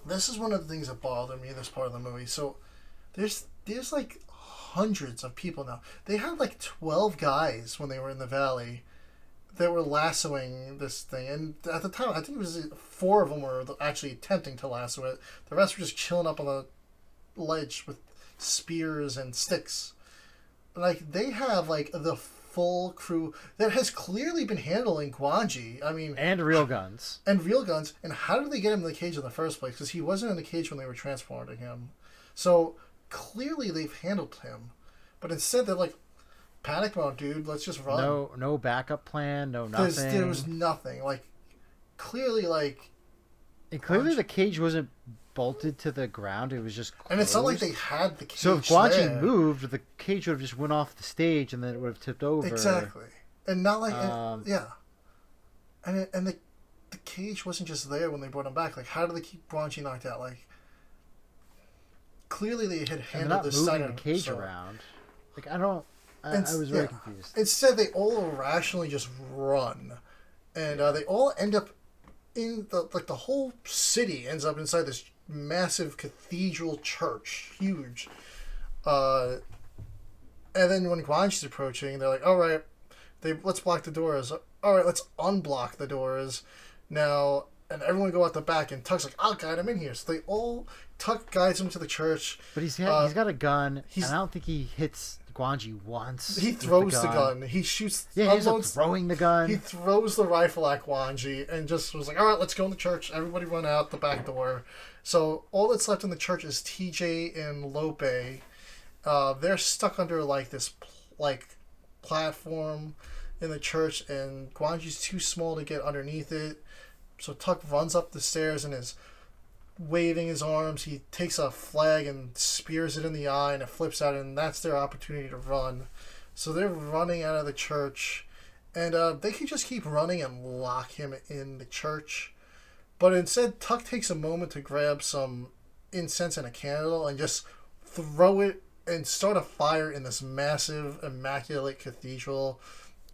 this is one of the things that bothered me, this part of the movie. So there's like hundreds of people now. They had like 12 guys when they were in the valley. that were lassoing this thing, and at the time, I think it was 4 of them were actually attempting to lasso it. The rest were just chilling up on the ledge with spears and sticks. Like, they have, like, the full crew that has clearly been handling Gwangi. I mean... And real guns. And real guns. And how did they get him in the cage in the first place? Because he wasn't in the cage when they were transporting him. So, clearly they've handled him. But instead, they're like, panic mode, dude. Let's just run. No backup plan, no nothing. There was nothing. Like, clearly, like... And clearly the cage wasn't bolted to the ground. It was just closed. And it's not like they had the cage. So if Gwangi moved, the cage would have just went off the stage and then it would have tipped over. Exactly. And not like... yeah. And the cage wasn't just there when they brought him back. Like, how did they keep Gwangi knocked out? Like, clearly they had handled this side of the cage around. Like, I was very confused. Instead, they all irrationally just run. And they all end up in the whole city ends up inside this massive cathedral church, huge. And then when Guanchi's approaching, they're like, "All right, let's block the doors. All right, let's unblock the doors now." And everyone go out the back, and Tuck's like, "I'll guide him in here." So Tuck guides him to the church. But he's got a gun, and I don't think he hits Gwangi once. He throws the gun. He shoots. Yeah, he's like throwing the gun. He throws the rifle at Gwangi and just was like, "All right, let's go in the church. Everybody run out the back door." So all that's left in the church is TJ and Lope. They're stuck under like this platform in the church, and Gwangi's too small to get underneath it. So Tuck runs up the stairs and is waving his arms. He takes a flag and spears it in the eye, and it flips out, and that's their opportunity to run. So they're running out of the church, and they can just keep running and lock him in the church. But instead, Tuck takes a moment to grab some incense and a candle and just throw it and start a fire in this massive, immaculate cathedral.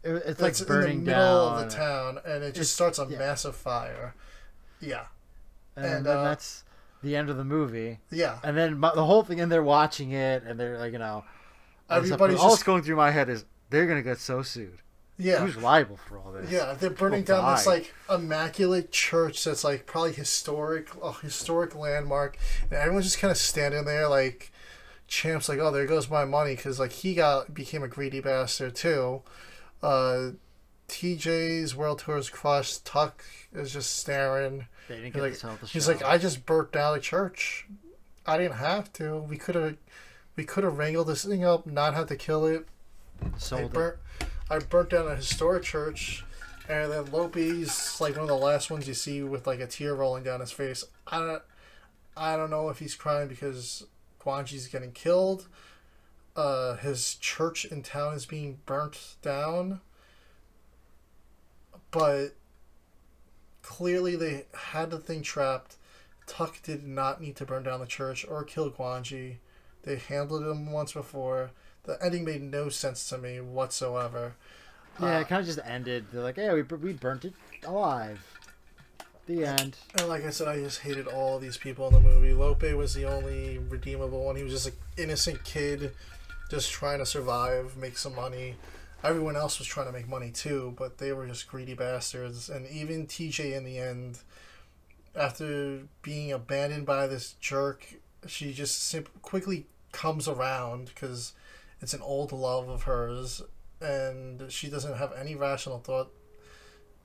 It's like burning in the middle down of the town, and it just starts a massive fire. Yeah. And then that's the end of the movie. Yeah. And then the whole thing, and they're watching it, and they're like, everybody's all that's going through my head is they're gonna get so sued. Yeah. Who's liable for all this? Yeah, they're burning down this like immaculate church that's like probably a historic landmark, and everyone's just kind of standing there like Champ's like, "Oh, there goes my money," because like he became a greedy bastard too. TJ's world tour is crushed. Tuck is just staring. They didn't get to tell the show. He's like, "I just burnt down a church. I didn't have to. We could have wrangled this thing up, not had to kill it. I burnt down a historic church." And then Lope's like one of the last ones you see with like a tear rolling down his face. I don't know if he's crying because Gwangi's getting killed. His church in town is being burnt down. But clearly they had the thing trapped. Tuck did not need to burn down the church or kill Gwangi. They handled him once before. The ending made no sense to me whatsoever. Yeah, it kind of just ended. They're like, "Yeah, we burnt it alive." The end. And like I said, I just hated all these people in the movie. Lope was the only redeemable one. He was just an innocent kid just trying to survive, make some money. Everyone else was trying to make money too, but they were just greedy bastards. And even TJ in the end, after being abandoned by this jerk, she just quickly comes around because it's an old love of hers, and she doesn't have any rational thought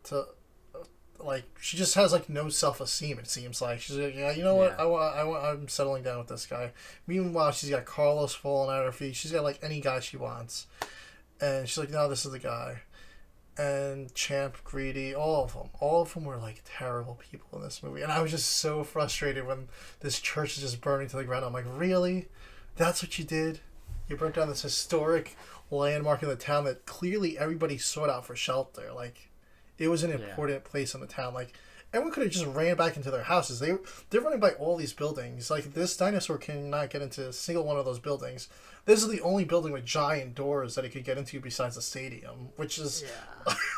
to... Like, she just has, like, no self-esteem, it seems like. She's like, "Yeah, you know what? I'm settling down with this guy." Meanwhile, she's got Carlos falling at her feet. She's got, like, any guy she wants. And she's like, "No, this is the guy." And Champ, Greedy, all of them were, like, terrible people in this movie. And I was just so frustrated when this church is just burning to the ground. I'm like, really? That's what you did? You burnt down this historic landmark in the town that clearly everybody sought out for shelter. Like... It was an important place in the town. Like, everyone could have just ran back into their houses. They're running by all these buildings. Like, this dinosaur cannot get into a single one of those buildings. This is the only building with giant doors that it could get into besides the stadium, which is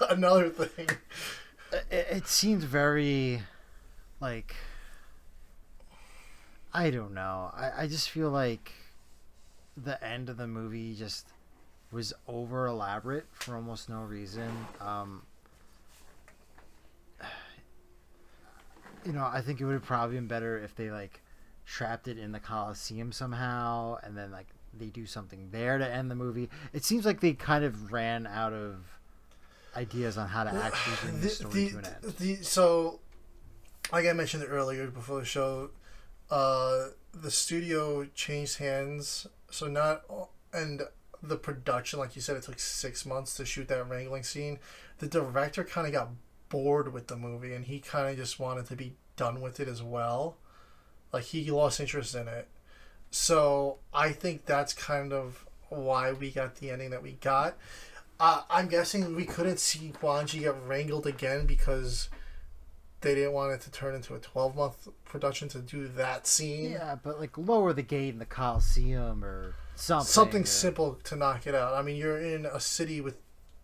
another thing. It seemed very, like, I don't know. I just feel like the end of the movie just was over elaborate for almost no reason. I think it would have probably been better if they like trapped it in the Coliseum somehow, and then like they do something there to end the movie. It seems like they kind of ran out of ideas on how to actually bring the story to an end. So, like I mentioned earlier before the show, the studio changed hands. So and the production, like you said, it took 6 months to shoot that wrangling scene. The director kind of got bored with the movie, and he kind of just wanted to be done with it as well. Like, he lost interest in it. So I think that's kind of why we got the ending that we got. I'm guessing we couldn't see Gwangi get wrangled again because they didn't want it to turn into a 12-month production to do that scene. Yeah, but like lower the gate in the Coliseum or something. Something simple to knock it out. I mean, you're in a city with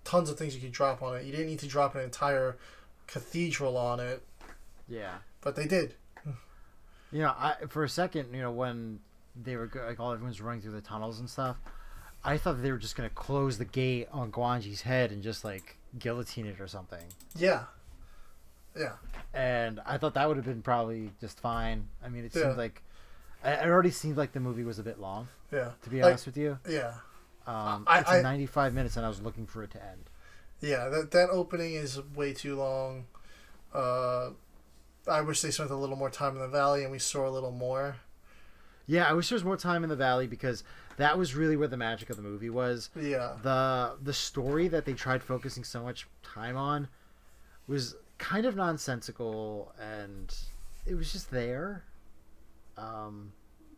tons of things you could drop on it. You didn't need to drop an entire cathedral on it. Yeah. But they did. For a second, when they were like all everyone's running through the tunnels and stuff, I thought they were just gonna close the gate on Gwangi's head and just like guillotine it or something. Yeah. Yeah. And I thought that would have been probably just fine. I mean, it seemed like it already seemed like the movie was a bit long. Yeah. To be honest with you. Yeah. It's 95 minutes, and I was looking for it to end. Yeah, that opening is way too long. I wish they spent a little more time in the valley and we saw a little more. Yeah, I wish there was more time in the valley because that was really where the magic of the movie was. Yeah. The story that they tried focusing so much time on was kind of nonsensical, and it was just there.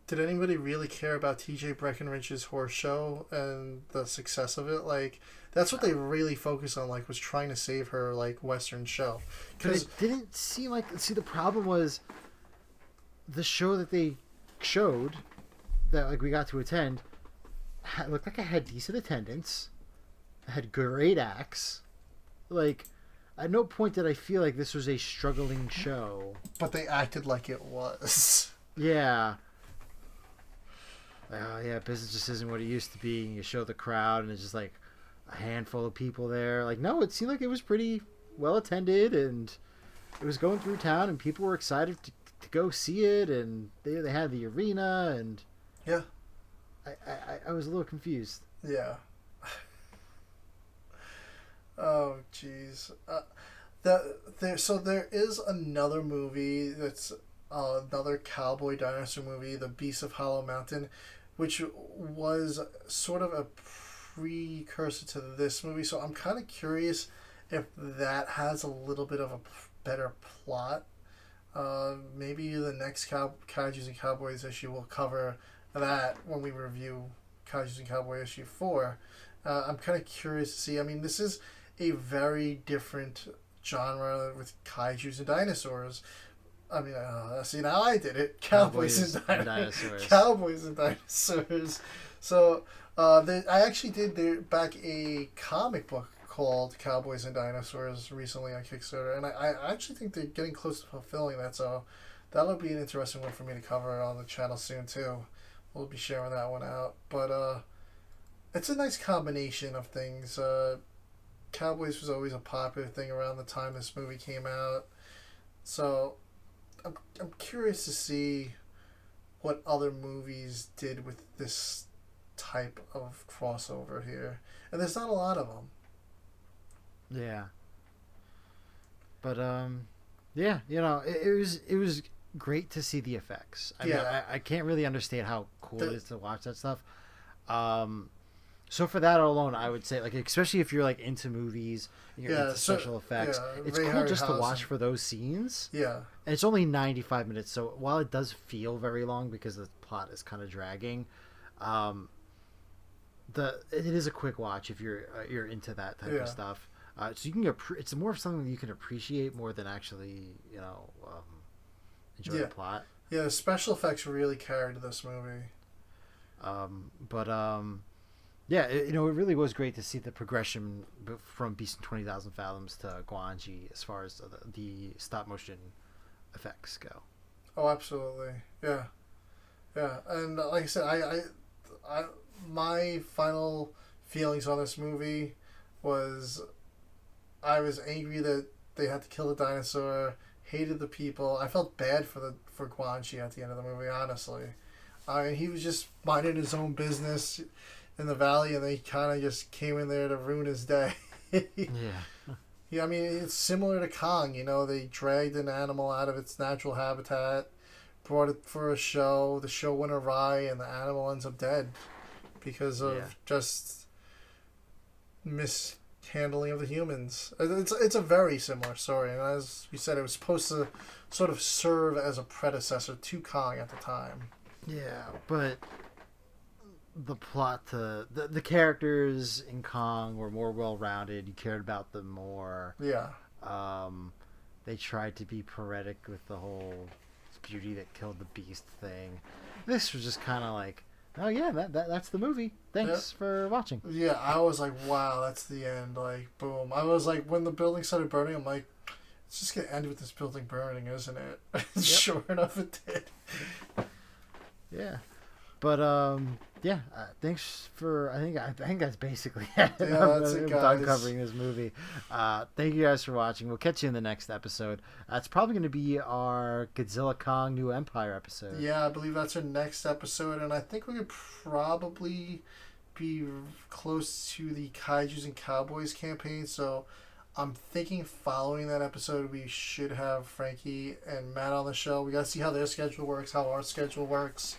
Did anybody really care about T.J. Breckenridge's horse show and the success of it? Like, that's what they really focused on, like, was trying to save her, like, Western show. But it didn't seem like... See, the problem was the show that they showed that, like, we got to attend looked like it had decent attendance. It had great acts. Like, at no point did I feel like this was a struggling show. But they acted like it was. Yeah. Yeah, business just isn't what it used to be. You show the crowd, and it's just like a handful of people there. Like, no, it seemed like it was pretty well attended, and it was going through town, and people were excited to go see it, and they had the arena, and yeah, I was a little confused. Yeah. Oh, jeez. So there is another movie that's another cowboy dinosaur movie, The Beast of Hollow Mountain, which was sort of a precursor to this movie. So I'm kind of curious if that has a little bit of a better plot. Maybe the next Kaijus and Cowboys issue will cover that when we review Kaijus and Cowboy issue 4. I'm kind of curious to see. I mean, this is a very different genre with Kaijus and dinosaurs. I mean, see, now I did it. Cowboys and dinosaurs. Cowboys and dinosaurs. So, I actually did back a comic book called Cowboys and Dinosaurs recently on Kickstarter, and I actually think they're getting close to fulfilling that, so that'll be an interesting one for me to cover on the channel soon, too. We'll be sharing that one out. But, it's a nice combination of things. Cowboys was always a popular thing around the time this movie came out. So I'm curious to see what other movies did with this type of crossover here. And there's not a lot of them. Yeah. But yeah, it was great to see the effects. I mean, I can't really understand how cool it is to watch that stuff. So for that alone, I would say, like, especially if you're like into movies, and you're into special effects, it's Ray cool just to Harryhausen. watch for those scenes. Yeah. And it's only 95 minutes, so while it does feel very long because the plot is kind of dragging, it is a quick watch if you're into that type of stuff. So you can it's more of something that you can appreciate more than actually enjoy the plot. Yeah, the special effects really carried this movie. Yeah, it really was great to see the progression from Beast in 20,000 Fathoms to Gwangi as far as the stop motion effects go. Oh, absolutely. Yeah. Yeah. And like I said, I my final feelings on this movie was I was angry that they had to kill the dinosaur hated the people. I felt bad for Gwangi at the end of the movie, honestly. I mean, he was just minding his own business in the valley, and they kind of just came in there to ruin his day. Yeah. Yeah, I mean, it's similar to Kong. You know, they dragged an animal out of its natural habitat, brought it for a show. The show went awry, and the animal ends up dead because of just mishandling of the humans. It's a very similar story, and as we said, it was supposed to sort of serve as a predecessor to Kong at the time. Yeah, but the plot to the characters in Kong were more well rounded. You cared about them more. Yeah. They tried to be poetic with the whole beauty that killed the beast thing. This was just kind of like, oh yeah, that's the movie. Thanks for watching. Yeah, I was like, wow, that's the end. Like, boom. I was like, when the building started burning, I'm like, it's just gonna end with this building burning, isn't it? Yep. Sure enough, it did. Yeah, but thanks for. I think that's basically it. That's it, guys. Done covering this movie. Thank you guys for watching. We'll catch you in the next episode. It's probably going to be our Godzilla Kong New Empire episode. Yeah, I believe that's our next episode, and I think we could probably be close to the Kaijus and Cowboys campaign. So I'm thinking following that episode, we should have Frankie and Matt on the show. We got to see how their schedule works, how our schedule works.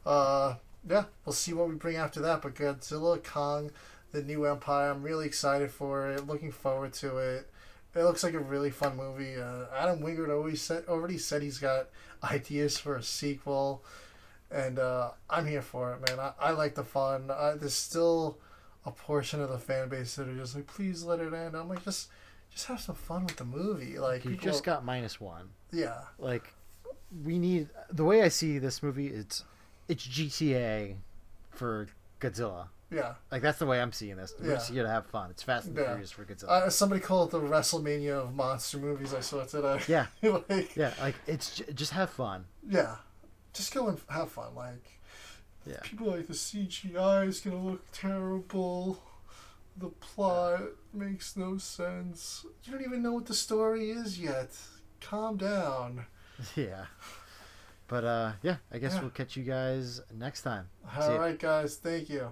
Yeah, we'll see what we bring after that. But Godzilla, Kong, the New Empire, I'm really excited for it. Looking forward to it. It looks like a really fun movie. Adam Wingard already said he's got ideas for a sequel. And I'm here for it, man. I like the fun. There's still a portion of the fan base that are just like, please let it end. I'm like, just have some fun with the movie. Like, you just got -1. Yeah. Like, we need, the way I see this movie, it's GTA for Godzilla. Yeah. Like, that's the way I'm seeing this. We're just here to have fun. It's Fast and Furious for Godzilla. Somebody called it the WrestleMania of monster movies. I saw it today. Yeah. Like, yeah, like, it's just have fun. Yeah. Just go and have fun. Like, yeah. People like the CGI is going to look terrible. The plot makes no sense. You don't even know what the story is yet. Calm down. Yeah. But, I guess we'll catch you guys next time. All right, guys. Thank you.